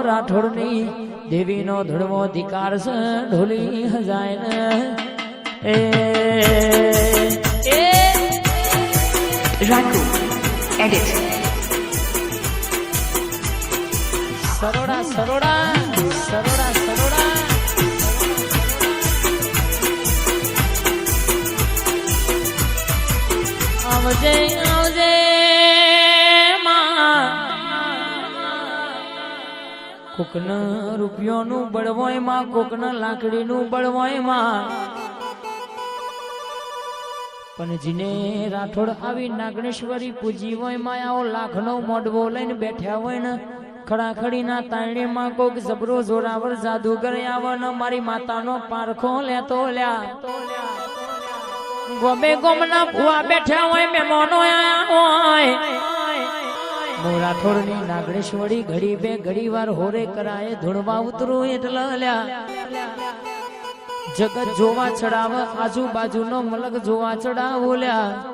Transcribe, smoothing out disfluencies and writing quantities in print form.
રાઠોડની દેવીનો ધડવો ધિકાર છે ઢોલી હજાય ને Raku, edit. Saroda Saroda Saroda Saroda આવજે આવજે કોકના રૂપિયોનું બળવોય માં કોકના લાકડીનું બળવોય માં પણ જીને રાઠોડ આવી નાગણેશ્વરી પૂજી હોય માં આવો લાખનો મોઢવો લઈને બેઠા હોય ને ખડાખડી ના તાયણે માં કોક જબરો જોરાવર જાદુગર આવે ને મારી માતાનો પારખો લેતો લ્યા ગોબે ગોમના ભુવા બેઠા હોય મહેમાનો આયા હોય રાઠોડની નાગણેશ્વરી ઘડી બે ઘડી વાર હોરે કરાય ધૂણવા ઉતરું એટલે લ્યા જગત જોવા ચડાવ આજુબાજુનો મલક જોવા ચડાવ લ્યા